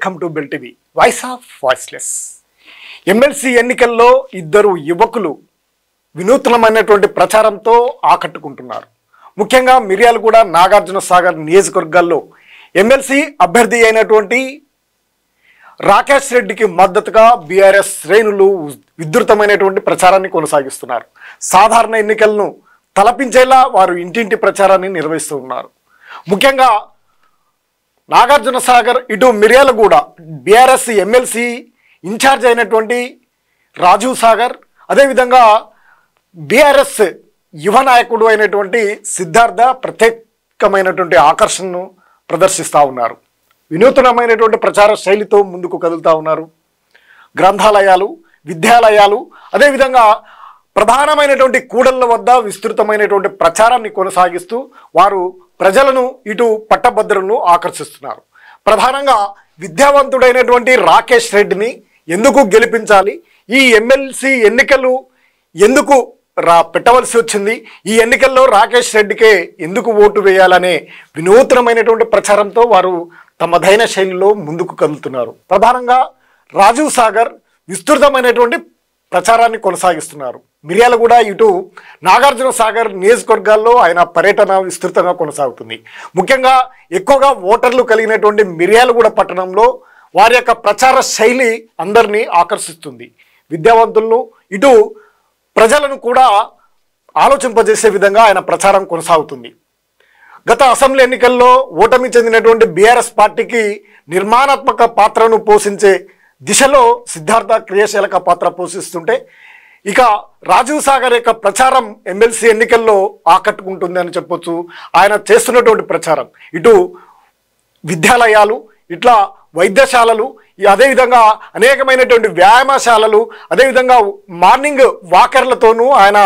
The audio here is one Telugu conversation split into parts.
Welcome to bell TV voice of voiceless. MLC ఎన్నికల్లో ఇద్దరు యువకులు వినూత్నమైనటువంటి ప్రచారంతో ఆకట్టుకుంటున్నారు. ముఖ్యంగా మిర్యాలగూడ, నాగార్జున సాగర్ నియోజకవర్గాల్లో ఎమ్మెల్సీ అభ్యర్థి అయినటువంటి రాకేష్ రెడ్డికి మద్దతుగా బీఆర్ఎస్ శ్రేణులు విస్తృతమైనటువంటి ప్రచారాన్ని కొనసాగిస్తున్నారు. సాధారణ ఎన్నికలను తలపించేలా వారు ఇంటింటి ప్రచారాన్ని నిర్వహిస్తూ ఉన్నారు. ముఖ్యంగా నాగార్జున సాగర్, ఇటు మిర్యాలగూడ బీఆర్ఎస్ ఎమ్మెల్సీ ఇన్ఛార్జ్ అయినటువంటి రాజీవ్ సాగర్, అదేవిధంగా బీఆర్ఎస్ యువ నాయకుడు అయినటువంటి సిద్ధార్థ ప్రత్యేకమైనటువంటి ఆకర్షణను ప్రదర్శిస్తూ ఉన్నారు. వినూతనమైనటువంటి ప్రచార శైలితో ముందుకు కదులుతూ ఉన్నారు. గ్రంథాలయాలు, విద్యాలయాలు, అదేవిధంగా ప్రధానమైనటువంటి కూడళ్ల వద్ద విస్తృతమైనటువంటి ప్రచారాన్ని కొనసాగిస్తూ వారు ప్రజలను, ఇటు పట్టభద్రులను ఆకర్షిస్తున్నారు. ప్రధానంగా విద్యావంతుడైనటువంటి రాకేష్ రెడ్డిని ఎందుకు గెలిపించాలి, ఈ ఎమ్మెల్సీ ఎన్నికలు ఎందుకు పెట్టవలసి వచ్చింది, ఈ ఎన్నికల్లో రాకేష్ రెడ్డికే ఎందుకు ఓటు వేయాలనే వినూత్నమైనటువంటి ప్రచారంతో వారు తమదైన శైలిలో ముందుకు కదులుతున్నారు. ప్రధానంగా రాజీవ్ సాగర్ విస్తృతమైనటువంటి ప్రచారాన్ని కొనసాగిస్తున్నారు. మిర్యాలగూడ, ఇటు నాగార్జున సాగర్ నియోజకవర్గాల్లో ఆయన పర్యటన విస్తృతంగా కొనసాగుతుంది. ముఖ్యంగా ఎక్కువగా ఓటర్లు కలిగినటువంటి మిర్యాలగూడ పట్టణంలో వారి యొక్క ప్రచార శైలి అందరినీ ఆకర్షిస్తుంది. విద్యావంతులను, ఇటు ప్రజలను కూడా ఆలోచింపజేసే విధంగా ఆయన ప్రచారం కొనసాగుతుంది. గత అసెంబ్లీ ఎన్నికల్లో ఓటమి చెందినటువంటి బీఆర్ఎస్ పార్టీకి నిర్మాణాత్మక పాత్రను పోషించే దిశలో సిద్ధార్థ క్రియాశీలక పాత్ర పోషిస్తుంటే, ఇక రాజీవ్ సాగర్ యొక్క ప్రచారం ఎమ్మెల్సీ ఎన్నికల్లో ఆకట్టుకుంటుంది అని చెప్పొచ్చు. ఆయన చేస్తున్నటువంటి ప్రచారం ఇటు విద్యాలయాలు, ఇట్లా వైద్యశాలలు, అదేవిధంగా అనేకమైనటువంటి వ్యాయామశాలలు, అదేవిధంగా మార్నింగ్ వాకర్లతోనూ ఆయన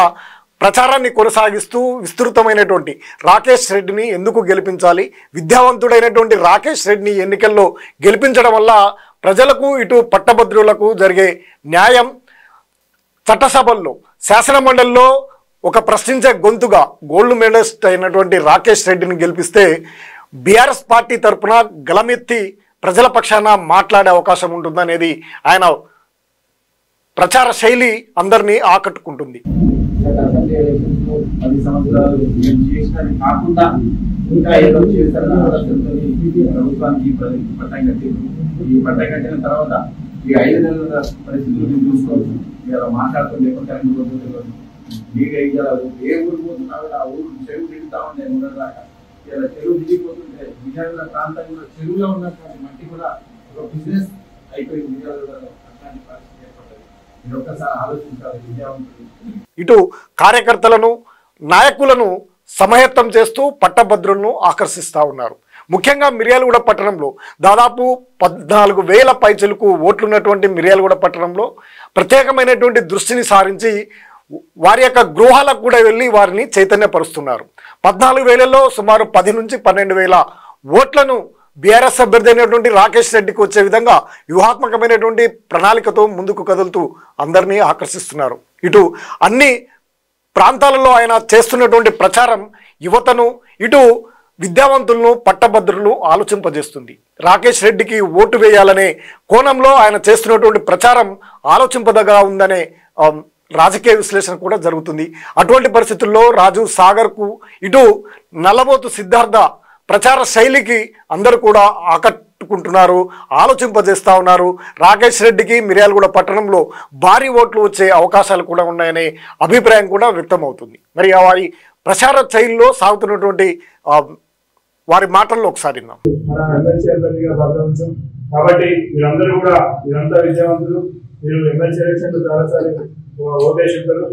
ప్రచారాన్ని కొనసాగిస్తూ విస్తృతమైనటువంటి రాకేష్ రెడ్డిని ఎందుకు గెలిపించాలి, విద్యావంతుడైనటువంటి రాకేష్ రెడ్డిని ఎన్నికల్లో గెలిపించడం వల్ల ప్రజలకు, ఇటు పట్టభద్రులకు జరిగే న్యాయం, చట్టసభల్లో, శాసనమండలిలో ఒక ప్రశ్నించే గొంతుగా గోల్డ్ మెడలిస్ట్ అయినటువంటి రాకేష్ రెడ్డిని గెలిపిస్తే బీఆర్ఎస్ పార్టీ తరఫున గలమెత్తి ప్రజల పక్షాన మాట్లాడే అవకాశం ఉంటుందనేది ఆయన ప్రచార శైలి అందరినీ ఆకట్టుకుంటుంది. ఇంకా ఏదో చేస్తారని ప్రభుత్వానికి ఈ పట్టం కట్టిన తర్వాత ఈ 5 నెలల పరిస్థితులు చూసుకోవచ్చు. ఇలా మాట్లాడుతుంది లేకపోతే మీకు ఏ ఊరు పోతున్నావు, ఆ ఊరు చెరువు నిండుతా ఉండే ఉండదాకా ఇలా చెరువు దిగిపోతుంటే విజయనగర ప్రాంతం కూడా చెరువులో ఉన్నటువంటి మట్టి కూడా ఒక బిజినెస్ అయిపోయింది. విజయనగరంలో అట్లాంటి పరిస్థితి ఏర్పడ్డది. మీరు ఒక్కసారి ఆలోచించాలి. విద్యావంతులు ఇటు కార్యకర్తలను, నాయకులను సమాయత్తం చేస్తూ పట్టభద్రులను ఆకర్షిస్తూ ఉన్నారు. ముఖ్యంగా మిర్యాలగూడ పట్టణంలో దాదాపు 14,000 పైచలకు ఓట్లున్నటువంటి మిర్యాలగూడ పట్టణంలో ప్రత్యేకమైనటువంటి దృష్టిని సారించి వారి యొక్క గృహాలకు కూడా వెళ్ళి వారిని చైతన్యపరుస్తున్నారు. 14,000లో సుమారు 10 నుంచి 12,000 ఓట్లను బీఆర్ఎస్ అభ్యర్థి అయినటువంటి రాకేష్ రెడ్డికి వచ్చే విధంగా వ్యూహాత్మకమైనటువంటి ప్రణాళికతో ముందుకు కదులుతూ అందరినీ ఆకర్షిస్తున్నారు. ఇటు అన్ని ప్రాంతాలలో ఆయన చేస్తున్నటువంటి ప్రచారం యువతను, ఇటు విద్యావంతులను, పట్టభద్రులను ఆలోచింపజేస్తుంది. రాకేష్ రెడ్డికి ఓటు వేయాలనే కోణంలో ఆయన చేస్తున్నటువంటి ప్రచారం ఆలోచింపదగా ఉందనే రాజకీయ విశ్లేషణ కూడా జరుగుతుంది. అటువంటి పరిస్థితుల్లో రాజీవ్ సాగర్కు, ఇటు నల్లబోతు సిద్ధార్థ ప్రచార శైలికి అందరూ కూడా ఆకట్టుకుంటున్నారు, ఆలోచింపజేస్తూ ఉన్నారు. రాకేష్ రెడ్డికి మిర్యాలగూడ పట్టణంలో భారీ ఓట్లు వచ్చే అవకాశాలు కూడా ఉన్నాయనే అభిప్రాయం కూడా వ్యక్తమవుతుంది. మరి వారి ప్రచార శైలిలో సాగుతున్నటువంటి వారి మాటల్లో ఒకసారి విన్నాం. కాబట్టి మీరందరూ కూడా, మీరంతా విద్యావంతులు, మీరు ఎమ్మెల్సీ ఎలక్షన్ చాలాసార్లు ఓటేసింటారు.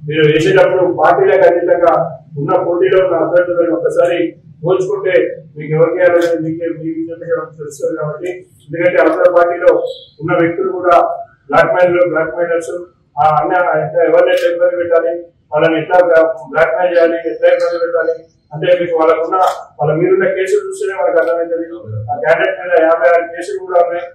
మీరు వేసేటప్పుడు పార్టీలకు అతీతంగా ఉన్న పోటీలో ఉన్న అభ్యర్థులను ఒక్కసారి పోల్చుకుంటే మీకు ఎవరికి మీకు తెలుస్తుంది. కాబట్టి ఎందుకంటే అవతల పార్టీలో ఉన్న వ్యక్తులు కూడా బ్లాక్ మైలర్స్ ఎవరినైతే ఇబ్బంది పెట్టాలి, వాళ్ళని ఎట్లా బ్లాక్ మెయిల్ చేయాలి, ఎట్లా ఇబ్బంది పెట్టాలి అంటే మీకు వాళ్ళకున్న వాళ్ళ మీరున్న కేసులు చూస్తేనే వాళ్ళకి అర్థమైంది. ఆ క్యాండిడేట్ మీద 56 కేసులు కూడా ఉన్నాయి.